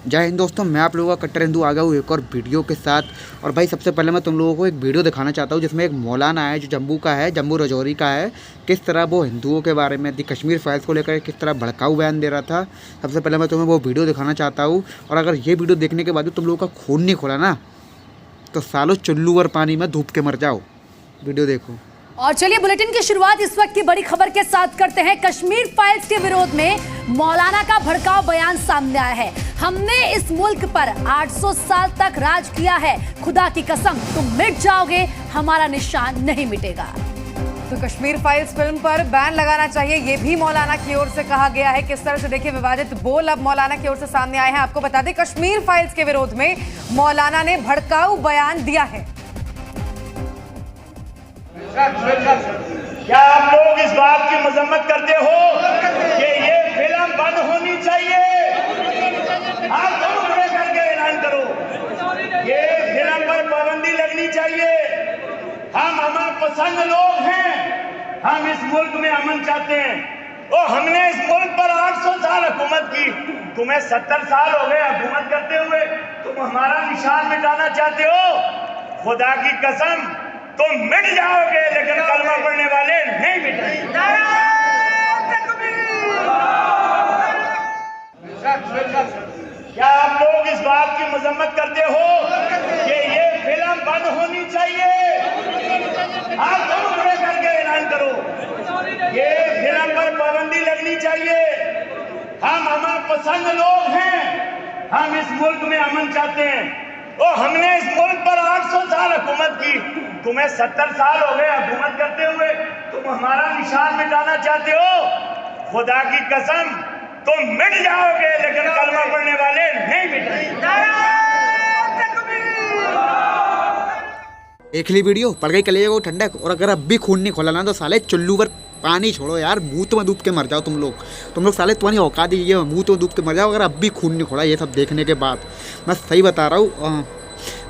जय हिंद दोस्तों, मैं आप लोगों का कट्टर हिंदू आ गया हूँ एक और वीडियो के साथ। और भाई सबसे पहले मैं तुम लोगों को एक वीडियो दिखाना चाहता हूँ जिसमें एक मौलाना है जो जम्मू का है, जम्मू रजौरी का है। किस तरह वो हिंदुओं के बारे में कश्मीर फाइल्स को लेकर किस तरह भड़काऊ बयान दे रहा था। सबसे पहले मैं तुम्हें वो वीडियो दिखाना चाहता हूँ। और अगर ये वीडियो देखने के बाद तुम लोगों का खून नहीं खोला ना तो सालों चुल्लू वर पानी में धूप के मर जाओ। वीडियो देखो। और चलिए बुलेटिन की शुरुआत इस वक्त की बड़ी खबर के साथ करते हैं। कश्मीर फाइल्स के विरोध में मौलाना का भड़काऊ बयान सामने आया है। हमने इस मुल्क पर 800 साल तक राज किया है, खुदा की कसम तुम मिट जाओगे, हमारा निशान नहीं मिटेगा। तो कश्मीर फाइल्स फिल्म पर बैन लगाना चाहिए, ये भी मौलाना की ओर से कहा गया है। किस तरह से देखिए विवादित बोल अब मौलाना की ओर से सामने आए हैं। आपको बता दें कश्मीर फाइल्स के विरोध में मौलाना ने भड़काऊ बयान दिया है। क्या आप लोग इस बात की मजम्मत करते हो कि ये फिल्म बंद होनी चाहिए? आप दोनों खड़े करके ऐलान करो, ये फिल्म पर पाबंदी लगनी चाहिए। हम अमन पसंद लोग हैं, हम इस मुल्क में अमन चाहते हैं। और हमने इस मुल्क पर 800 साल हुकूमत की, तुम्हें 70 साल हो गए हुकूमत करते हुए, तुम हमारा निशान मिटाना चाहते हो। खुदा की कसम तुम मिट जाओगे, लेकिन कलमा पढ़ने वाले नहीं मिटेंगे। क्या आप लोग इस बात की मजम्मत करते हो कि ये फिल्म बंद होनी चाहिए? आप दोनों खड़े करके ऐलान करो, ये फिल्म पर पाबंदी लगनी चाहिए। हम अमन पसंद लोग हैं, हम इस मुल्क में अमन चाहते हैं। और हमने इस मुल्क पर 800 साल हुकूमत की, तुम्हें 70 साल हो गए हुकूमत करते हुए, तुम हमारा निशान मिटाना चाहते हो। खुदा की कसम तुम मिट जाओगे, लेकिन कलमा पढ़ने वाले नहीं मिटेंगे। देख ली वीडियो, पड़ गई कलेजे को ठंडक। और अगर अब भी खून नहीं खोला ना तो साले चुल्लू पर पानी छोड़ो यार, मुंह में डूब के मर जाओ तुम लोग साले, तुम्हारी औकात ही है, मुंह में डूब के मर जाओ अगर अब भी खून नहीं खोला। ये सब देखने के बाद मैं सही बता रहा हूँ,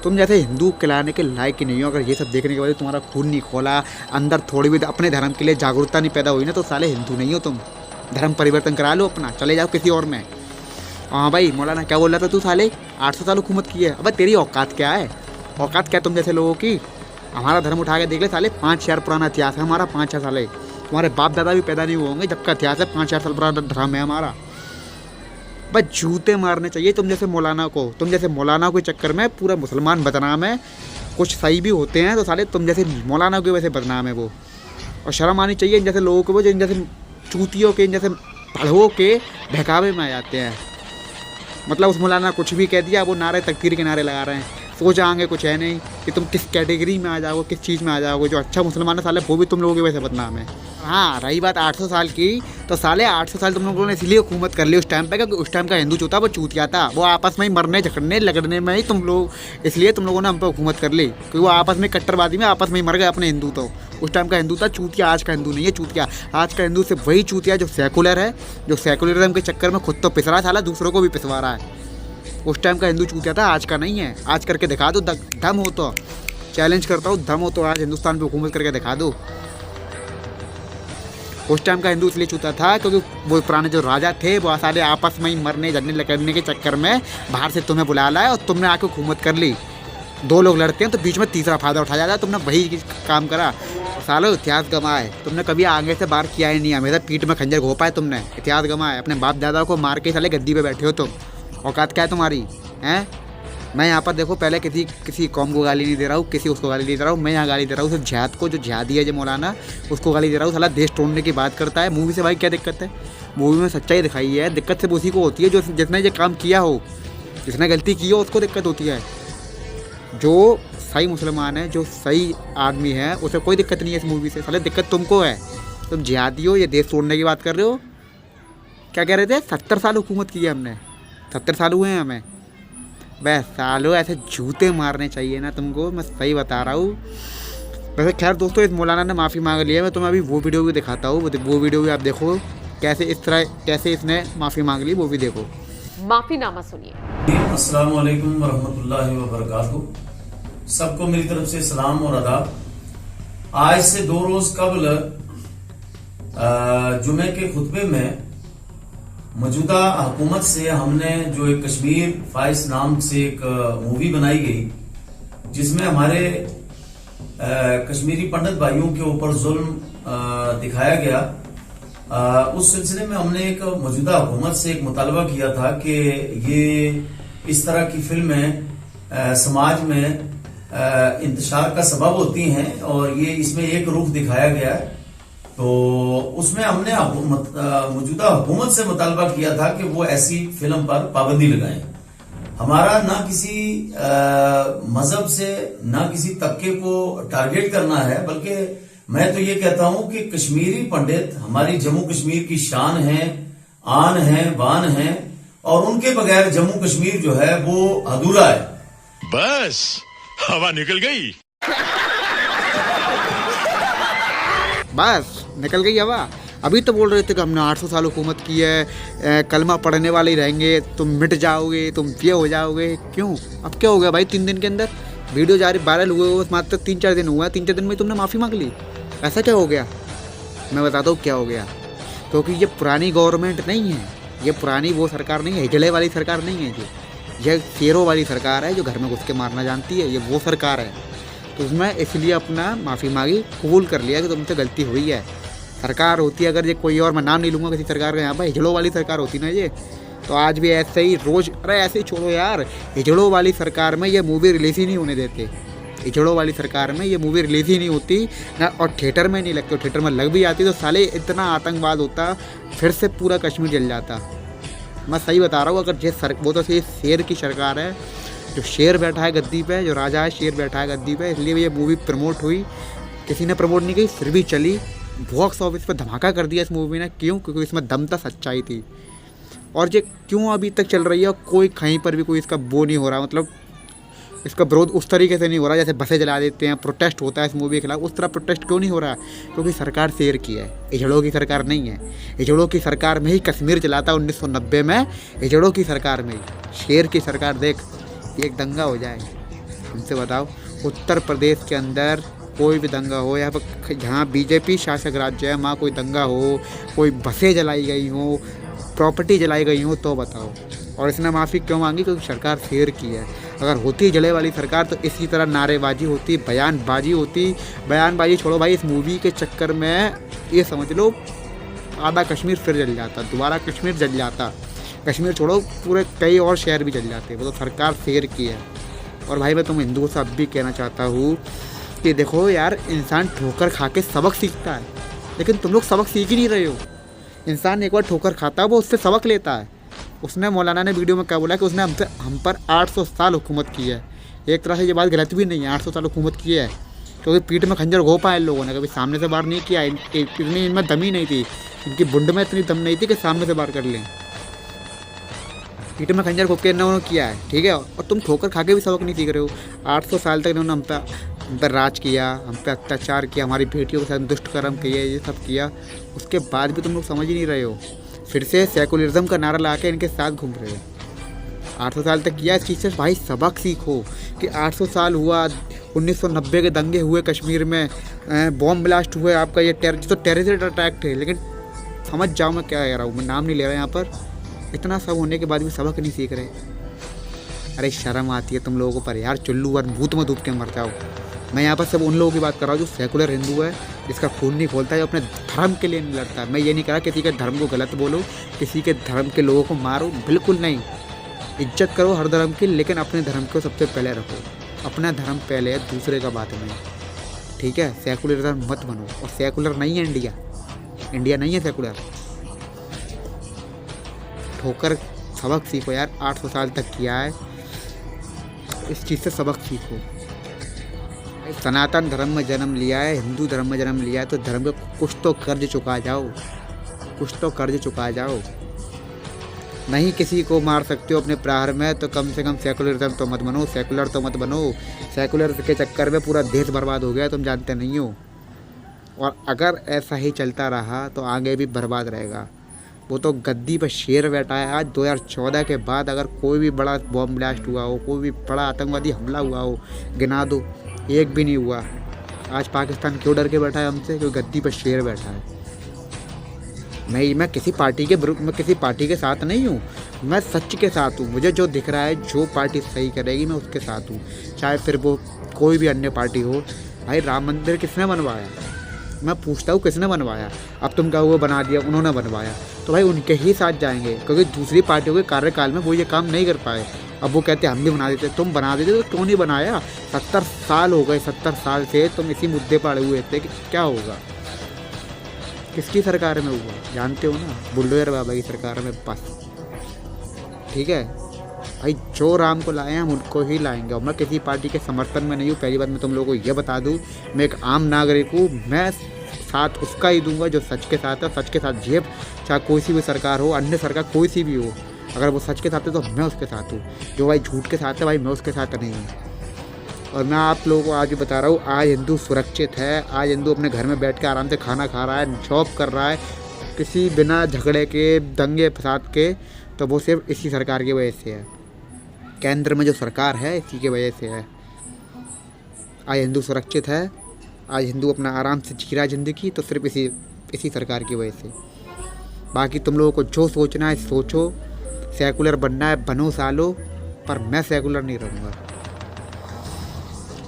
तुम जैसे हिंदू कहलाने के लायक ही नहीं हो। अगर ये सब देखने के बाद तुम्हारा खून नहीं खोला, अंदर थोड़ी भी अपने धर्म के लिए जागरूकता नहीं पैदा हुई ना तो साले हिंदू नहीं हो तुम। धर्म परिवर्तन करा लो अपना, चले जाओ किसी और में। हाँ भाई मौलाना क्या बोल रहा था तू? साले 800 साल हुकूमत की है। अब तेरी औकात क्या है? औकात क्या तुम जैसे लोगों की? हमारा धर्म उठा के देख ले साले, 5000 पुराना इतिहास है हमारा। 5000 साल है, तुम्हारे बाप दादा भी पैदा नहीं हुए होंगे जब का इतिहास है। 5000 साल पुराना धर्म है हमारा। बस जूते मारने चाहिए तुम जैसे मौलाना को। तुम जैसे मौलाना के चक्कर में पूरा मुसलमान बदनाम है। कुछ सही भी होते हैं तो साले तुम जैसे मौलाना के वैसे बदनाम है वो। और शर्म आनी चाहिए इन जैसे लोगों को, वो जो इन जैसे चूतियों के, इन जैसे पढ़वों के बहकावे में आ जाते हैं। मतलब उस मौलाना कुछ भी कह दिया, वो नारे तकफीर के नारे लगा रहे हैं। सोच आएंगे कुछ है नहीं कि तुम किस कैटेगरी में आ जाओगे, किस चीज़ में आ जाओगे। जो अच्छा मुसलमान है साले वो भी तुम लोगों के वैसे बदनाम है। हाँ रही बात 800 साल की, तो साले 800 साल तुम लोगों ने इसलिए हुकूमत कर ली उस टाइम पे क्योंकि उस टाइम का हिंदू जो था वो चूतिया था। वो आपस में ही मरने झगड़ने लगड़ने में ही तुम लोग, इसलिए तुम लोगों ने हम पे हुकूमत कर ली क्योंकि वो आपस में कट्टरवादी में आपस में ही मर गए अपने हिंदू। तो उस टाइम का हिंदू था चूतिया, आज का हिंदू नहीं है चूतिया। आज का हिंदू से वही चूतिया जो सेकुलर है, जो सेकुलरिज्म के चक्कर में खुद तो पिस रहा है साला, दूसरों को भी पिसवा रहा है। उस टाइम का हिंदू चूतिया था, आज का नहीं है। आज करके दिखा दो, दम हो तो। चैलेंज करता हूँ, दम हो तो आज हिंदुस्तान पे हुकूमत करके दिखा दो। उस टाइम का हिंदू इसलिए चूता था क्योंकि वो पुराने जो राजा थे वो सारे आपस में ही मरने झगड़ने लगने के चक्कर में बाहर से तुम्हें बुला लाया और तुमने आके हुकूमत कर ली। दो लोग लड़ते हैं तो बीच में तीसरा फायदा उठाया जाता है। तुमने वही काम करा, सालों इतिहास गंवाए। तुमने कभी आगे से बाहर किया ही नहीं, हमेशा पीठ में खंजर घोपा है तुमने। इतिहास गंवाए, अपने बाप दादा को मार के साले गद्दी पे बैठे हो तुम। औकात क्या है तुम्हारी? हैं? मैं यहाँ पर देखो पहले किसी कौम को गाली नहीं दे रहा हूँ, किसी उसको गाली नहीं दे रहा हूँ। मैं यहाँ गाली दे रहा हूँ सिर्फ जिहाद को, जो जिहादी है जो मौलाना, उसको गाली दे रहा हूँ। साला देश तोड़ने की बात करता है। मूवी से भाई क्या दिक्कत है? मूवी में सच्चाई दिखाई है। दिक्कत सिर्फ उसी को होती है जो जिसने ये काम किया हो, जिसने गलती की हो उसको दिक्कत होती है। जो सही मुसलमान है, जो सही आदमी है, उसे कोई दिक्कत नहीं है इस मूवी से। साले दिक्कत तुमको है, तुम जिहादी हो, ये देश तोड़ने की बात कर रहे हो। क्या कह रहे थे? 70 साल हुकूमत की है हमने, 70 साल हुए हैं हमें। बस सालों ऐसे जूते मारने चाहिए ना तुमको, मैं सही बता रहा हूँ। वैसे खैर दोस्तों, इस मौलाना ने माफ़ी मांग ली है। मैं तुम्हें अभी वो वीडियो भी दिखाता हूँ, वो वीडियो भी आप देखो कैसे इसने माफ़ी मांग ली, वो भी देखो। माफीनामा सुनिए। अस्सलाम वालेकुम वरहमतुल्लाहि वबरकातुहू। सबको मेरी तरफ से सलाम और आदाब। आज से 2 रोज कबल जुमे के खुतबे में मौजूदा हुकूमत से हमने जो एक कश्मीर फाइल्स नाम से एक मूवी बनाई गई, जिसमें हमारे कश्मीरी पंडित भाइयों के ऊपर जुल्म दिखाया गया। उस सिलसिले में हमने एक मौजूदा हुकूमत से एक मुतालबा किया था कि ये इस तरह की फिल्में समाज में इंतशार का सबब होती हैं और ये इसमें एक रुख दिखाया गया है। तो उसमें हमने मौजूदा हुकूमत से मुतालबा किया था कि वो ऐसी फिल्म पर पाबंदी लगाएं। हमारा ना किसी मजहब से ना किसी तबके को टारगेट करना है, बल्कि मैं तो ये कहता हूं कि कश्मीरी पंडित हमारी जम्मू कश्मीर की शान है, आन है, बान है, और उनके बगैर जम्मू कश्मीर जो है वो अधूरा है। बस हवा निकल गई। बस निकल गई हवा। अभी तो बोल रहे थे कि हमने 800 साल हुकूमत की है, कलमा पढ़ने वाले ही रहेंगे, तुम मिट जाओगे, तुम ये हो जाओगे। क्यों? अब क्या हो गया भाई? 3 दिन के अंदर वीडियो जारी वायरल हुए हो, मात्र 3-4 दिन हुआ, 3-4 दिन में तुमने माफ़ी मांग ली। ऐसा क्या हो गया? मैं बताता हूँ क्या हो गया। क्योंकि ये पुरानी गवर्नमेंट नहीं है, ये पुरानी वो सरकार नहीं है, हिजड़े वाली सरकार नहीं है। ये शेरों वाली सरकार है जो घर में घुस के मारना जानती है, ये वो सरकार है। तो उसमें इसलिए अपना माफ़ी मांगी, कबूल कर लिया कि तुमसे गलती हुई है। सरकार होती है, अगर ये कोई और, मैं नाम नहीं लूँगा किसी सरकार का, यहाँ पर हिजड़ों वाली सरकार होती ना ये, तो आज भी ऐसे ही रोज़, अरे ऐसे ही छोड़ो यार, हिजड़ों वाली सरकार में ये मूवी रिलीज़ ही नहीं होने देते। हिजड़ों वाली सरकार में ये मूवी रिलीज़ ही नहीं होती ना, और थिएटर में नहीं लगती। थिएटर में लग भी आती तो साले इतना आतंकवाद होता, फिर से पूरा कश्मीर जल जाता। मैं सही बता रहा हूँ। अगर वो तो शेर की सरकार है, जो शेर बैठा है गद्दी पे, जो राजा है शेर बैठा है गद्दी पे, इसलिए ये मूवी प्रमोट हुई। किसी ने प्रमोट नहीं की, फिर भी चली, बॉक्स ऑफिस पर धमाका कर दिया इस मूवी ने। क्यों? क्योंकि इसमें दम था, सच्चाई थी। और ये क्यों अभी तक चल रही है, कोई कहीं पर भी कोई इसका वो नहीं हो रहा, मतलब इसका विरोध उस तरीके से नहीं हो रहा जैसे बसें जला देते हैं, प्रोटेस्ट होता है इस मूवी के खिलाफ, उस तरह प्रोटेस्ट क्यों नहीं हो रहा? क्योंकि सरकार शेर की है, हिजड़ों की सरकार नहीं है। हिजड़ों की सरकार में ही कश्मीर चलाता 1990 में, हिजड़ों की सरकार में ही। शेर की सरकार देख, एक दंगा हो जाए, हमसे बताओ, उत्तर प्रदेश के अंदर कोई भी दंगा हो, यहाँ पर जहाँ बीजेपी शासक राज्य है वहाँ कोई दंगा हो, कोई बसें जलाई गई हो, प्रॉपर्टी जलाई गई हो, तो बताओ। और इसने माफ़ी क्यों मांगी? क्योंकि सरकार शेर की है। अगर होती जले वाली सरकार तो इसी तरह नारेबाजी होती, बयानबाजी होती। बयानबाजी छोड़ो भाई, इस मूवी के चक्कर में ये समझ लो आधा कश्मीर फिर जल जाता, दोबारा कश्मीर जल जाता। कश्मीर छोड़ो, पूरे कई और शहर भी जल जाते। वो तो सरकार शेर की है। और भाई मैं तुम हिंदुओं से अब भी कहना चाहता हूँ कि देखो यार, इंसान ठोकर खा के सबक सीखता है, लेकिन तुम लोग सबक सीख ही नहीं रहे हो। इंसान एक बार ठोकर खाता है, वो उससे सबक लेता है। उसने, मौलाना ने वीडियो में क्या बोला कि उसने हम पर 800 साल हुकूमत की है। एक तरह से ये बात गलत भी नहीं है, 800 साल हुकूमत की है, क्योंकि पीठ में खंजर घो पाए लोगों ने, कभी सामने से बार नहीं किया। इतनी इनमें दम ही नहीं थी, इनकी बुंड में इतनी दम नहीं थी कि सामने से बार कर लें। पीठ में खंजर घोप के इन्होंने किया है, ठीक है। और तुम ठोकर खा के भी सबक नहीं सीख रहे हो। 800 साल तक इन्होंने हम पर राज किया, हम पे अत्याचार किया, हमारी बेटियों के साथ दुष्ट कर्म किए, ये सब किया। उसके बाद भी तुम लोग समझ ही नहीं रहे हो। फिर से सेकुलरिज्म का नारा ला के इनके साथ घूम रहे हो। 800 साल तक किया, इस चीज़ से भाई सबक सीखो कि 800 साल हुआ, 1990 के दंगे हुए कश्मीर में, बॉम्ब ब्लास्ट हुए, आपका ये तो टेररिस्ट अटैक थे। लेकिन समझ जाओ मैं क्या कह रहा हूँ, मैं नाम नहीं ले रहा यहाँ पर। इतना सब होने के बाद भी सबक नहीं सीख रहे। अरे शर्म आती है तुम लोगों पर यार, चुल्लू और भूत में डूब के मर जाओ। मैं यहाँ पर सब उन लोगों की बात कर रहा हूँ जो सेकुलर हिंदू है, जिसका खून नहीं खोलता है, जो अपने धर्म के लिए नहीं लड़ता है। मैं ये नहीं कह रहा किसी के धर्म को गलत बोलो, किसी के धर्म के लोगों को मारो, बिल्कुल नहीं। इज्जत करो हर धर्म की, लेकिन अपने धर्म को सबसे पहले रखो। अपना धर्म पहले है, दूसरे का बाद में, ठीक है। सेकुलरिज्म मत बनो। और सेकुलर नहीं है इंडिया, इंडिया नहीं है सेकुलर। ठोकर सबक सीखो यार, 800 साल तक किया है, इस चीज़ से सबक सीखो। सनातन धर्म में जन्म लिया है, हिंदू धर्म में जन्म लिया है, तो धर्म का कुछ तो कर्ज चुका जाओ, कुछ तो कर्ज चुका जाओ। नहीं किसी को मार सकते हो अपने प्राहार में, तो कम से कम सेकुलरिज्म तो मत बनो, सेकुलर तो मत बनो। सेकुलर के चक्कर में पूरा देश बर्बाद हो गया, तुम जानते नहीं हो। और अगर ऐसा ही चलता रहा तो आगे भी बर्बाद रहेगा। वो तो गद्दी पर शेर बैठा है। आज 2014 के बाद अगर कोई भी बड़ा बॉम्ब ब्लास्ट हुआ हो, कोई भी बड़ा आतंकवादी हमला हुआ हो, गिना दो, एक भी नहीं हुआ। आज पाकिस्तान क्यों डर के बैठा है हमसे? क्योंकि गद्दी पर शेर बैठा है। मैं किसी पार्टी के विरुद्ध, मैं किसी पार्टी के साथ नहीं हूँ, मैं सच के साथ हूँ। मुझे जो दिख रहा है, जो पार्टी सही करेगी मैं उसके साथ हूँ, चाहे फिर वो कोई भी अन्य पार्टी हो। भाई राम मंदिर किसने बनवाया? मैं पूछता हूँ किसने बनवाया? अब तुम क्या वो बना दिया, उन्होंने बनवाया, तो भाई उनके ही साथ जाएंगे, क्योंकि दूसरी पार्टियों के कार्यकाल में वो ये काम नहीं कर पाए। अब वो कहते हम भी बना देते, तुम बना देते तो क्यों नहीं बनाया? 70 साल हो गए, 70 साल से तुम इसी मुद्दे पर अड़े हुए थे कि क्या होगा। किसकी सरकार में हुआ जानते हो ना? बुल्डोजर बाबा की सरकार में बस। ठीक है भाई, जो राम को लाए हैं हम उनको ही लाएंगे, और मैं किसी पार्टी के समर्थन में नहीं हूँ। पहली बात मैं तुम लोगों को ये बता दूँ, मैं एक आम नागरिक हूँ, मैं साथ उसका ही दूंगा जो सच के साथ है, सच के साथ जिए, चाहे कोई सी भी सरकार हो, अन्य सरकार कोई सी भी हो। अगर वो सच के साथ है तो मैं उसके साथ हूँ, जो भाई झूठ के साथ है भाई मैं उसके साथ नहीं हूँ। और मैं आप लोगों को आज भी बता रहा हूँ, आज हिंदू सुरक्षित है, आज हिंदू अपने घर में बैठ के आराम से खाना खा रहा है, जॉब कर रहा है, किसी बिना झगड़े के, दंगे फसाद के, तो वो सिर्फ इसी सरकार की वजह से है। केंद्र में जो सरकार है इसी की वजह से है। आज हिंदू सुरक्षित है, आज हिंदू अपना आराम से जी रहा है ज़िंदगी, तो सिर्फ इसी सरकार की वजह से। बाकी तुम लोगों को जो सोचना है सोचो, सेकुलर बनना है बनो सालो, पर मैं सेकुलर नहीं रहूँगा।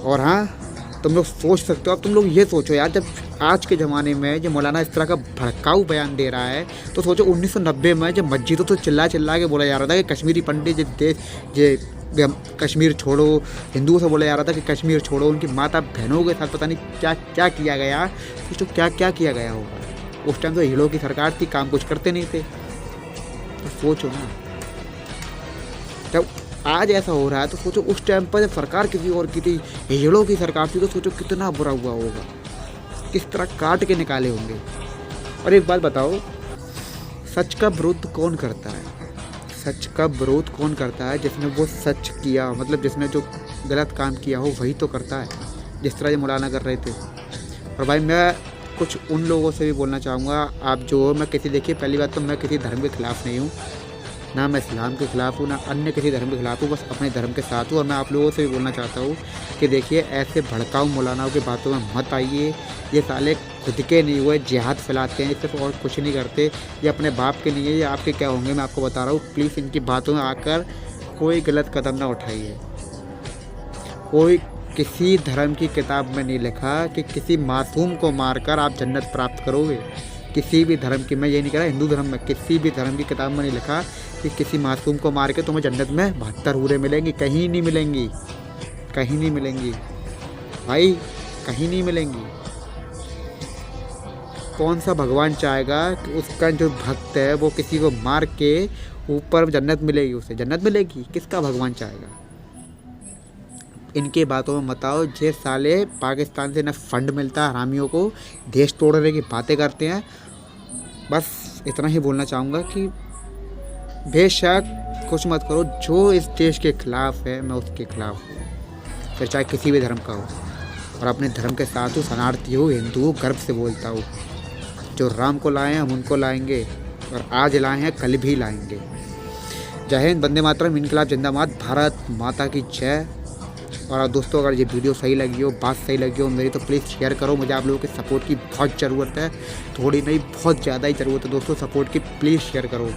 और हाँ, तुम लोग सोच सकते हो, अब तुम लोग ये सोचो यार, जब आज के ज़माने में जो मौलाना इस तरह का भड़काऊ बयान दे रहा है, तो सोचो 1990 में जब मस्जिदों तो चिल्ला के बोला जा रहा था कि कश्मीरी पंडित कश्मीर छोड़ो, हिंदुओं से बोला जा रहा था कि कश्मीर छोड़ो, उनकी माता बहनों के साथ पता नहीं क्या क्या किया गया, तो क्या क्या किया गया होगा। उस टाइम तो हीरो की सरकार थी, काम कुछ करते नहीं थे। तो सोचो ना, जब आज ऐसा हो रहा है तो सोचो उस टाइम पर जब सरकार किसी और की थी, हीरो की सरकार थी, तो सोचो कितना बुरा हुआ होगा, किस तरह काट के निकाले होंगे। और एक बात बताओ, सच का विरोध कौन करता है? सच का विरोध कौन करता है? जिसने वो सच किया, मतलब जिसने जो गलत काम किया हो वही तो करता है, जिस तरह ये मौलाना कर रहे थे। और भाई मैं कुछ उन लोगों से भी बोलना चाहूँगा, आप जो, मैं किसी, देखिए पहली बात तो मैं किसी धर्म के खिलाफ़ नहीं हूँ, ना मैं इस्लाम के ख़िलाफ़ हूँ, ना अन्य किसी धर्म के ख़िलाफ़ हूँ, बस अपने धर्म के साथ हूँ। और मैं आप लोगों से भी बोलना चाहता हूँ कि देखिए, ऐसे भड़काऊ मौलानाओं की बातों में मत आइए। ये साले खुद के नहीं हुए, जिहाद फैलाते हैं, सिर्फ और कुछ नहीं करते। ये अपने बाप के नहीं है, ये आपके क्या होंगे मैं आपको बता रहा हूँ। प्लीज़ इनकी बातों में आकर कोई गलत कदम ना उठाइए। कोई किसी धर्म की किताब में नहीं लिखा कि किसी मासूम को मारकर आप जन्नत प्राप्त करोगे। किसी भी धर्म की, मैं ये नहीं कह रहा हिंदू धर्म में, किसी भी धर्म की किताब में नहीं लिखा कि किसी मासूम को मार के तुम्हें जन्नत में 72 हूरें मिलेंगी। कहीं नहीं मिलेंगी, कहीं नहीं मिलेंगी भाई, कहीं नहीं मिलेंगी। कौन सा भगवान चाहेगा कि उसका जो भक्त है वो किसी को मार के ऊपर जन्नत मिलेगी, उसे जन्नत मिलेगी? किसका भगवान चाहेगा? इनके बातों में मत आओ। जे साले पाकिस्तान से न फंड मिलता हरामियों को, देश तोड़ने की बातें करते हैं। बस इतना ही बोलना चाहूँगा कि बेशक कुछ मत करो, जो इस देश के ख़िलाफ़ है मैं उसके ख़िलाफ़ हूँ, फिर चाहे किसी भी धर्म का हो। और अपने धर्म के साथ हूँ, शरणार्थी हूँ, हिंदू हूँ, गर्व से बोलता हूँ। जो राम को लाए हैं हम उनको लाएंगे, और आज लाए हैं कल भी लाएंगे। जय हिंद, वंदे मातरम, इनकलाब जिंदाबाद, भारत माता की जय। और दोस्तों, अगर ये वीडियो सही लगी हो, बात सही लगी हो मेरी, तो प्लीज़ शेयर करो। मुझे आप लोगों के सपोर्ट की बहुत ज़रूरत है, थोड़ी नहीं बहुत ज़्यादा ही ज़रूरत है दोस्तों, सपोर्ट की। प्लीज़ शेयर करो।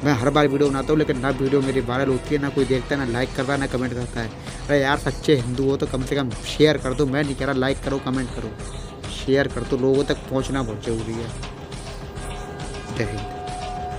मैं हर बार वीडियो बनाता हूँ, लेकिन ना वीडियो मेरी वायरल होती है, ना कोई देखता है, ना लाइक कर रहा है, ना कमेंट करता है। अरे यार, सच्चे हिंदू हो तो कम से कम शेयर कर दो। मैं नहीं कह रहा लाइक करो, कमेंट करो, शेयर कर दो। लोगों तक पहुँचना बहुत ज़रूरी है। जय हिंद।